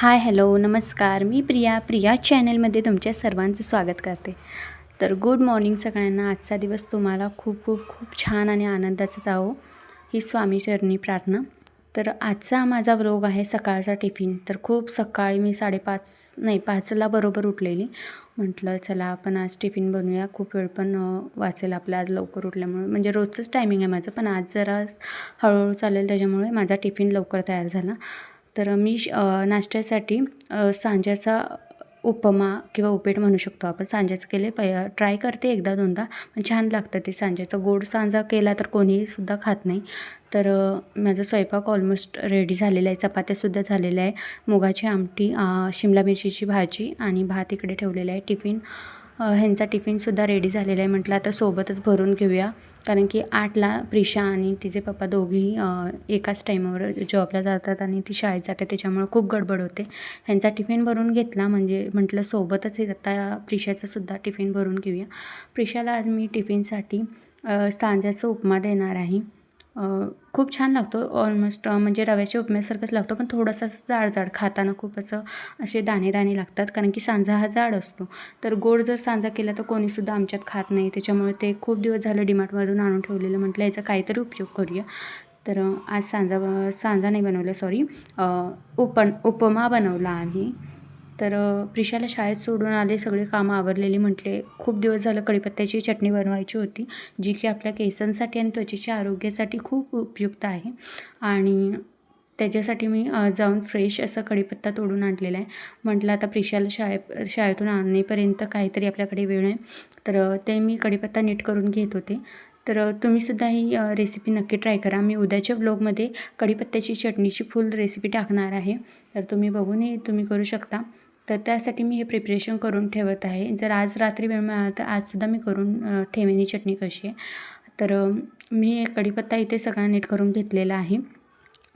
Hi hello नमस्कार. मी प्रिया चॅनलमध्ये तुमच्या सर्वांचं स्वागत करते. तर गुड मॉर्निंग सगळ्यांना. आजचा दिवस तुम्हाला खूप खूप खूप छान आणि आनंदाचा जावो ही स्वामीचरणी प्रार्थना. तर आजचा माझा व्लॉग आहे सकाळचा टिफिन. तर खूप सकाळी मी 5:30 बरोबर उठलेली. म्हटलं चला आपण आज टिफिन बनवूया. खूप वेळ पण वाचेल आपला आज लवकर उठल्यामुळे. म्हणजे रोजचंच टायमिंग आहे माझं, पण आज जरा हळूहळू चालेल त्याच्यामुळे माझा टिफिन लवकर तयार झाला. तर मी नाश्त्यासाठी सांज्याचा उपमा किंवा उपीट म्हणू शकतो आपण. सांज्याचं केले ट्राय करते एकदा दोनदा, पण छान लागतं ते सांज्याचं. गोड सांजा केला तर कोणीसुद्धा खात नाही. तर माझा स्वयंपाक ऑलमोस्ट रेडी झालेला आहे. चपात्यासुद्धा झालेल्या आहे. मुगाची आमटी, शिमला मिरचीची भाजी आणि भात इकडे ठेवलेला आहे. ह्यांचा टिफिनसुद्धा रेडी झालेला आहे. म्हटलं आता सोबतच भरून घेऊया, कारण की 8ला प्रिशा आणि तिचे पप्पा दोघेही एकाच टाईमावर जॉबला जातात आणि ती शाळेत जाते, त्याच्यामुळे खूप गडबड होते. ह्यांचा टिफिन भरून घेतला म्हणजे म्हटलं सोबतच आता प्रिशाचासुद्धा टिफिन भरून घेऊया. प्रिशाला आज मी टिफिनसाठी सांज्याचा उपमा देणार आहे. खूप छान लागतो. ऑलमोस्ट म्हणजे रव्याच्या उपम्यासारखंच लागतो, पण थोडंसं असं जाड खाताना खूप असे दाणे लागतात, कारण की सांजा हा जाड असतो. तर गोड जर सांजा केला तर कोणीसुद्धा आमच्यात खात नाही, त्याच्यामुळे ते खूप दिवस झालं डीमार्टमधून आणून ठेवलेलं. म्हटलं याचा काहीतरी उपयोग करूया. तर आज सांजा नाही बनवला, सॉरी, उपमा बनवला आहे. तर प्रिशाला शाळेत सोडून आले, सगळी कामं आवरलेली. म्हटले खूप दिवस झालं कढीपत्त्याची चटणी बनवायची होती, जी की आपल्या केसांसाठी आणि त्वचेच्या आरोग्यासाठी खूप उपयुक्त आहे. आणि त्याच्यासाठी मी जाऊन फ्रेश असा कढीपत्ता तोडून आणलेला आहे. म्हटलं आता प्रिशाला शाळेतून आणेपर्यंत काहीतरी आपल्याकडे वेळ आहे, तर ते मी कढीपत्ता नीट करून घेत होते. तर तुम्हीसुद्धा ही रेसिपी नक्की ट्राय करा. मी उद्याच्या व्लॉगमध्ये कढीपत्त्याची चटणीची फुल रेसिपी टाकणार आहे, तर तुम्ही बघूनही तुम्ही करू शकता. तर त्यासाठी मी हे प्रिपरेशन करून ठेवत आहे. जर आज रात्री वेळ मिळाला तर आजसुद्धा मी करून ठेवेन ही चटणी कशी आहे. तर मी कढीपत्ता इथे सगळा नीट करून घेतलेला आहे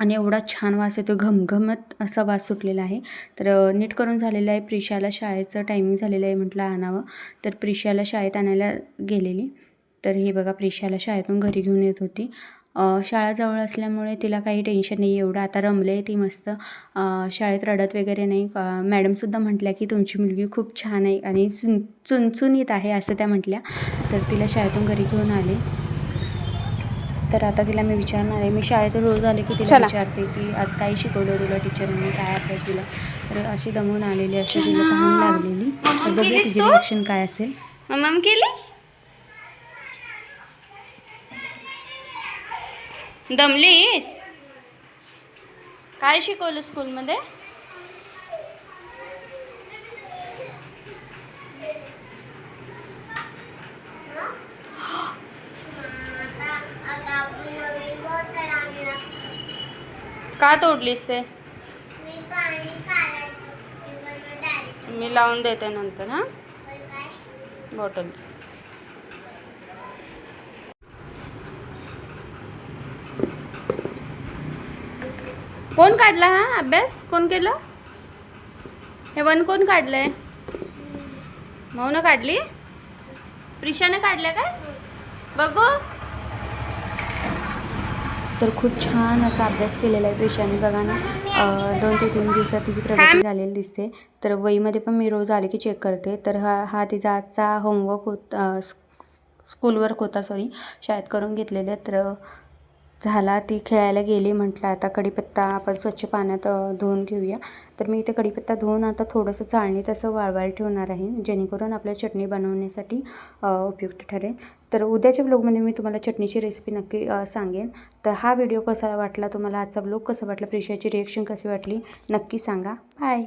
आणि एवढा छान वास येतो, घमघमत असा वास सुटलेला आहे. तर नीट करून झालेलं आहे. प्रिशाला शाळेचं टायमिंग झालेलं आहे, म्हटलं आणावं. तर प्रिशाला शाळेत आणायला गेलेली. तर हे बघा, प्रिशाला शाळेतून घरी घेऊन येत होती. शाळा जवळ असल्यामुळे तिला काही टेन्शन नाही एवढं. आता रमले ती मस्त, शाळेत रडत वगैरे नाही. मॅडमसुद्धा म्हटल्या की तुमची मुलगी खूप छान आहे आणि चुणचुणीत आहे असं त्या म्हटल्या. तर तिला शाळेतून घरी घेऊन आले. तर आता तिला मी विचारणार आहे. मी शाळेतून रोज आले की तिला विचारते की आज काय शिकवलं तुला टीचरने, काय अभ्यास दिला. तर अशी दमून आलेली असते, तिला तहान लागलेली. तर बघूया तिचे रिॲक्शन काय असेल. मम्मा केली? दमलीस? काय शिकवलं स्कूलमध्ये? का तोडलीस ते? मी लावून देते नंतर. हां, बॉटल्स. कोण काढला हा अभ्यास? कोण केलं हे? वन कोण काढलंय? मौन काढली? प्रिशाने काढल्या काय? बघू. तर खूप छान असा अभ्यास केलेला आहे प्रिशाने, बघा ना. 2 ते 3 दिवसात तिची प्रगती झालेली दिसते. तर वहीमध्ये पण मी रोज आले की चेक करते. तर हा तिचा आजचा होमवर्क होता, स्कूलवर्क होता, शाळेत करून घेतलेले. तर झाला, ती खेळायला गेली. म्हटलं आता कढीपत्ता आपण स्वच्छ पाण्यात धुवून घेऊया. तर मी इथे कढीपत्ता धुवून आता थोडंसं चाळणीत असं वाळवायला ठेवणार आहे, जेणेकरून आपल्या चटणी बनवण्यासाठी उपयुक्त ठरेल. तर उद्याच्या ब्लॉगमध्ये मी तुम्हाला चटणीची रेसिपी नक्की सांगेन. तर हा व्हिडिओ कसा वाटला तुम्हाला, आजचा ब्लॉग कसा वाटला, प्रिशाची रिॲक्शन कशी वाटली नक्की सांगा. बाय.